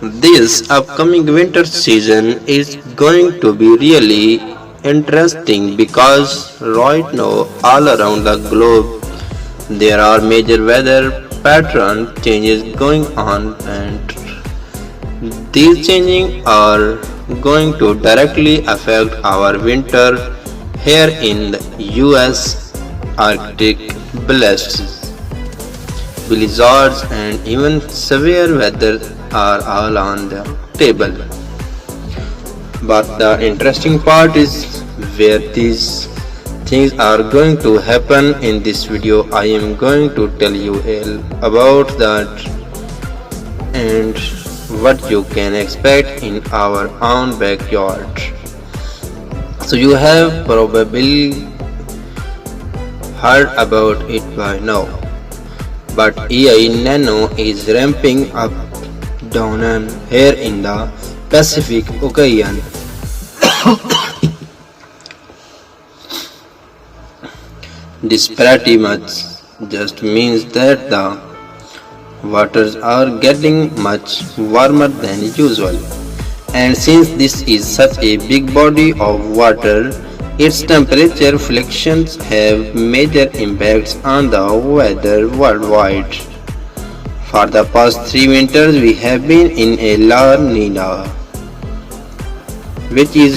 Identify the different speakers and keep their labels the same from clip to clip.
Speaker 1: This upcoming winter season is going to be really interesting because right now all around the globe there are major weather pattern changes going on, and these changing are going to directly affect our winter here in the US. Arctic blasts, blizzards, and even severe weather are all on the table. But the interesting part is where these things are going to happen. In this video I am going to tell you all about that and what you can expect in our own backyard. So you have probably heard about it by now, but AI Nano is ramping up down and here in the Pacific Ocean. This pretty much just means that the waters are getting much warmer than usual. And since this is such a big body of water, its temperature fluctuations have major impacts on the weather worldwide. For the past 3 winters, we have been in a La Nina, which is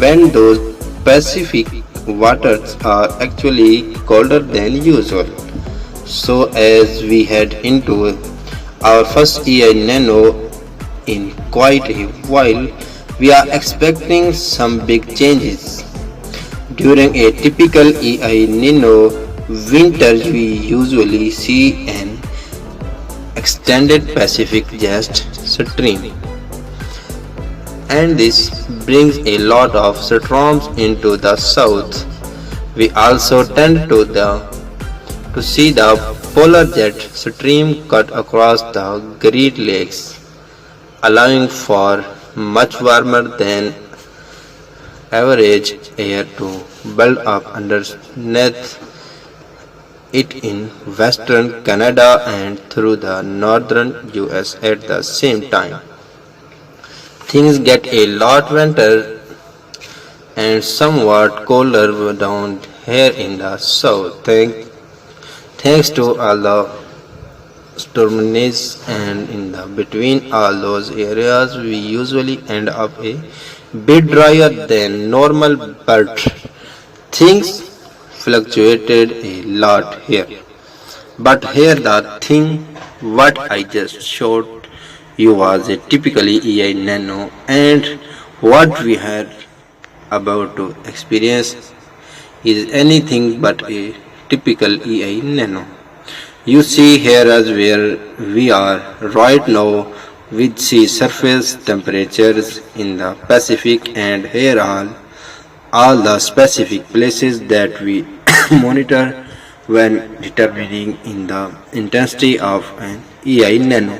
Speaker 1: when those Pacific waters are actually colder than usual. So as we head into our first year Nano in quite a while, we are expecting some big changes. During a typical EI Nino winter, we usually see an extended Pacific jet stream, and this brings a lot of storms into the south. We also tend to see the polar jet stream cut across the Great Lakes, allowing for much warmer than average air to build up underneath it in western Canada and through the northern US at the same time. Things get a lot winter and somewhat colder down here in the south. Thanks to all the storminess, and in the between all those areas we usually end up a bit drier than normal, but things fluctuated a lot here. But here the thing, what I just showed you was a typically EI Nano, and what we had about to experience is anything but a typical EI Nano. You see here as where we are right now with sea surface temperatures in the Pacific, and here are all the specific places that we monitor when determining in the intensity of an EI Nano.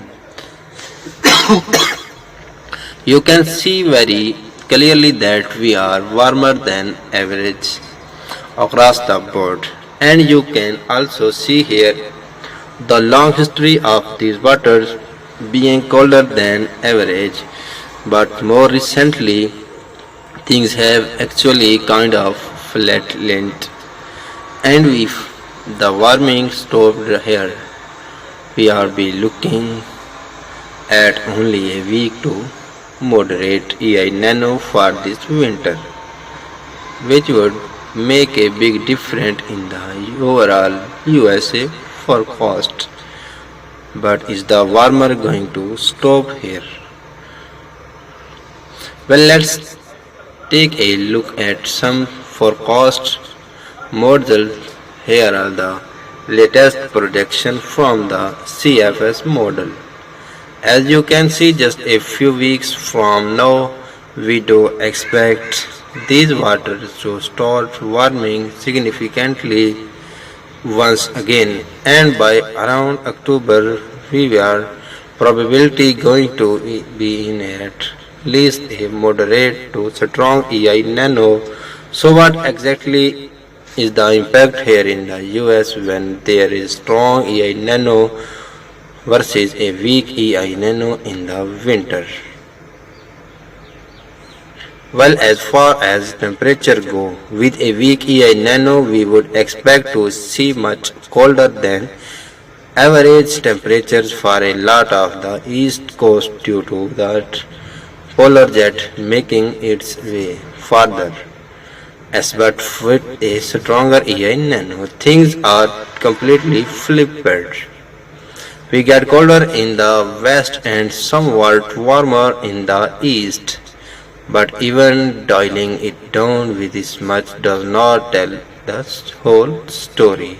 Speaker 1: You can see very clearly that we are warmer than average across the board, and you can also see here the long history of these waters being colder than average. But more recently things have actually kind of flatlined, and if the warming stopped here, we are be looking at only a weak to moderate EI Nano for this winter, which would make a big difference in the overall USA forecast. But is the warmer going to stop here? Well, let's take a look at some forecast models. Here are the latest projections from the CFS model. As you can see, just a few weeks from now, we do expect these waters to start warming significantly once again, and by around October we are probably going to be in at least a moderate to strong EI Nano. So what exactly is the impact here in the US when there is strong EI Nano? versus a weak EI Nano in the winter. Well, as far as temperature go, with a weak EI Nano we would expect to see much colder than average temperatures for a lot of the east coast due to that polar jet making its way farther. As but with a stronger EI Nano, things are completely flipped. We get colder in the west and somewhat warmer in the east. But even dialing it down with this much does not tell the whole story.